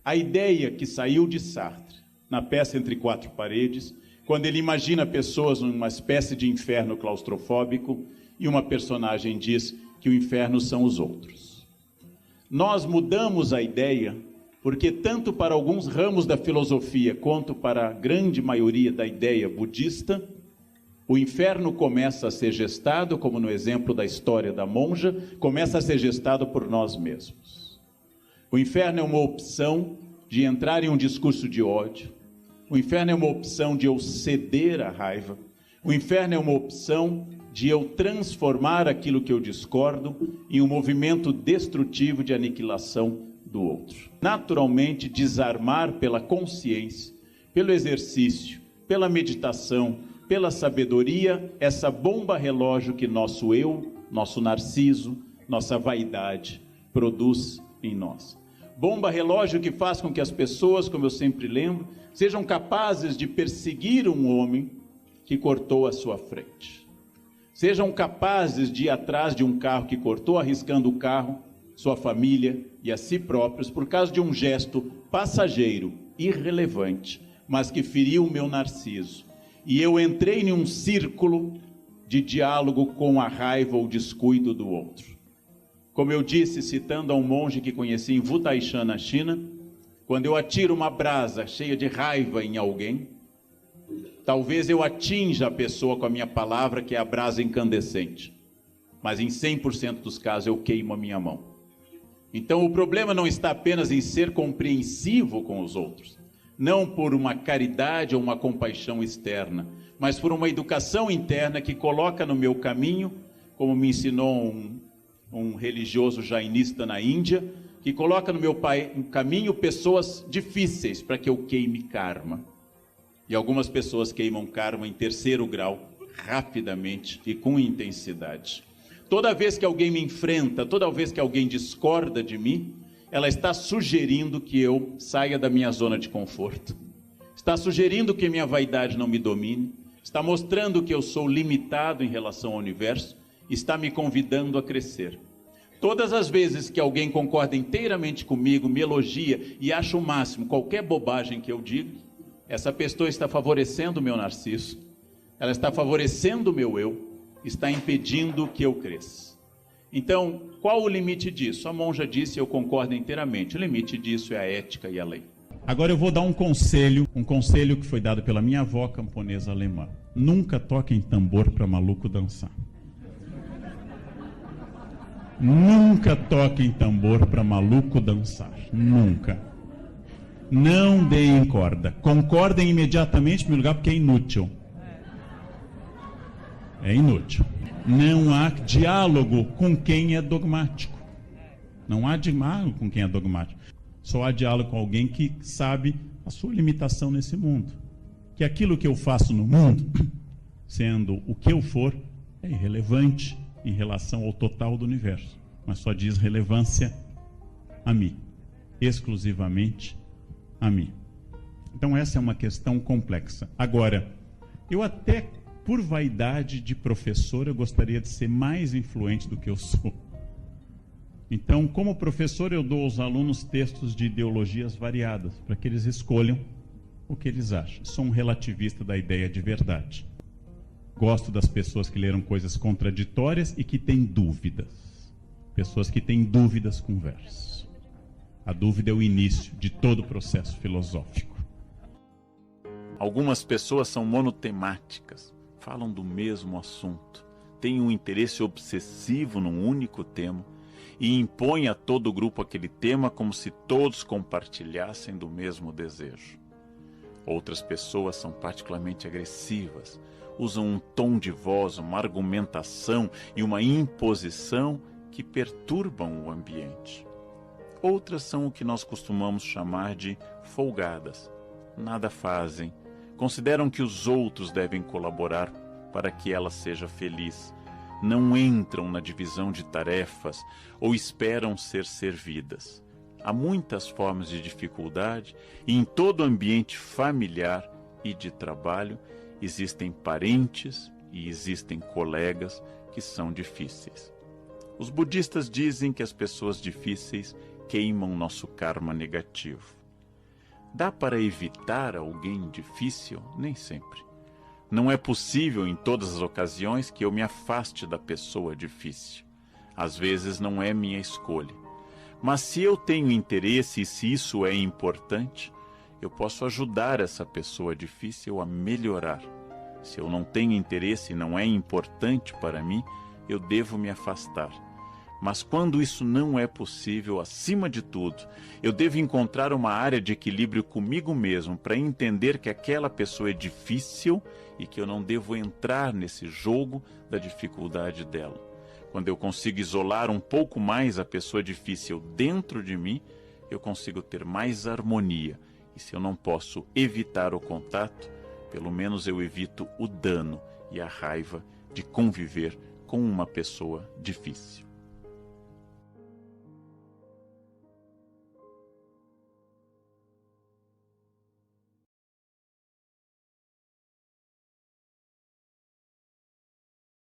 A ideia que saiu de Sartre, na peça Entre Quatro Paredes, quando ele imagina pessoas numa espécie de inferno claustrofóbico e uma personagem diz que o inferno são os outros. Nós mudamos a ideia porque tanto para alguns ramos da filosofia quanto para a grande maioria da ideia budista, o inferno começa a ser gestado, como no exemplo da história da monja, começa a ser gestado por nós mesmos. O inferno é uma opção de entrar em um discurso de ódio. O inferno é uma opção de eu ceder à raiva. O inferno é uma opção de eu transformar aquilo que eu discordo em um movimento destrutivo de aniquilação do outro. Naturalmente, desarmar pela consciência, pelo exercício, pela meditação, pela sabedoria, essa bomba relógio que nosso eu, nosso narciso, nossa vaidade produz em nós. Bomba relógio que faz com que as pessoas, como eu sempre lembro, sejam capazes de perseguir um homem que cortou a sua frente. Sejam capazes de ir atrás de um carro que cortou, arriscando o carro, sua família e a si próprios, por causa de um gesto passageiro, irrelevante, mas que feriu o meu narciso. E eu entrei em um círculo de diálogo com a raiva ou descuido do outro. Como eu disse, citando a um monge que conheci em Wutaishan, na China, quando eu atiro uma brasa cheia de raiva em alguém, talvez eu atinja a pessoa com a minha palavra, que é a brasa incandescente. Mas em 100% dos casos eu queimo a minha mão. Então o problema não está apenas em ser compreensivo com os outros, não por uma caridade ou uma compaixão externa, mas por uma educação interna que coloca no meu caminho, como me ensinou um religioso jainista na Índia, que coloca no meu caminho pessoas difíceis para que eu queime karma. E algumas pessoas queimam karma em 3º grau, rapidamente e com intensidade. Toda vez que alguém me enfrenta, toda vez que alguém discorda de mim, ela está sugerindo que eu saia da minha zona de conforto. Está sugerindo que minha vaidade não me domine. Está mostrando que eu sou limitado em relação ao universo. Está me convidando a crescer. Todas as vezes que alguém concorda inteiramente comigo, me elogia e acha o máximo qualquer bobagem que eu digo, essa pessoa está favorecendo o meu narciso, ela está favorecendo o meu eu, está impedindo que eu cresça. Então, qual o limite disso? A monja disse, eu concordo inteiramente, o limite disso é a ética e a lei. Agora eu vou dar um conselho que foi dado pela minha avó camponesa alemã. Nunca toquem tambor para maluco dançar. Nunca toquem tambor para maluco dançar. Nunca. Não deem corda. Concordem imediatamente no lugar, porque é inútil. É inútil. Não há diálogo com quem é dogmático. Não há diálogo com quem é dogmático. Só há diálogo com alguém que sabe a sua limitação nesse mundo. Que aquilo que eu faço no mundo, sendo o que eu for, é irrelevante em relação ao total do universo, mas só diz relevância a mim, exclusivamente a mim. Então essa é uma questão complexa. Agora, eu até, por vaidade de professor, eu gostaria de ser mais influente do que eu sou. Então, como professor, eu dou aos alunos textos de ideologias variadas, para que eles escolham o que eles acham. Sou um relativista da ideia de verdade. Gosto das pessoas que leram coisas contraditórias e que têm dúvidas. Pessoas que têm dúvidas com versos. A dúvida é o início de todo o processo filosófico. Algumas pessoas são monotemáticas, falam do mesmo assunto, têm um interesse obsessivo num único tema e impõem a todo o grupo aquele tema como se todos compartilhassem do mesmo desejo. Outras pessoas são particularmente agressivas, usam um tom de voz, uma argumentação e uma imposição que perturbam o ambiente. Outras são o que nós costumamos chamar de folgadas. Nada fazem, consideram que os outros devem colaborar para que ela seja feliz. Não entram na divisão de tarefas ou esperam ser servidas. Há muitas formas de dificuldade e em todo ambiente familiar e de trabalho existem parentes e existem colegas que são difíceis. Os budistas dizem que as pessoas difíceis queimam nosso karma negativo. Dá para evitar alguém difícil? Nem sempre. Não é possível em todas as ocasiões que eu me afaste da pessoa difícil. Às vezes não é minha escolha. Mas se eu tenho interesse e se isso é importante, eu posso ajudar essa pessoa difícil a melhorar. Se eu não tenho interesse e não é importante para mim, eu devo me afastar. Mas quando isso não é possível, acima de tudo, eu devo encontrar uma área de equilíbrio comigo mesmo para entender que aquela pessoa é difícil e que eu não devo entrar nesse jogo da dificuldade dela. Quando eu consigo isolar um pouco mais a pessoa difícil dentro de mim, eu consigo ter mais harmonia. E se eu não posso evitar o contato, pelo menos eu evito o dano e a raiva de conviver com uma pessoa difícil.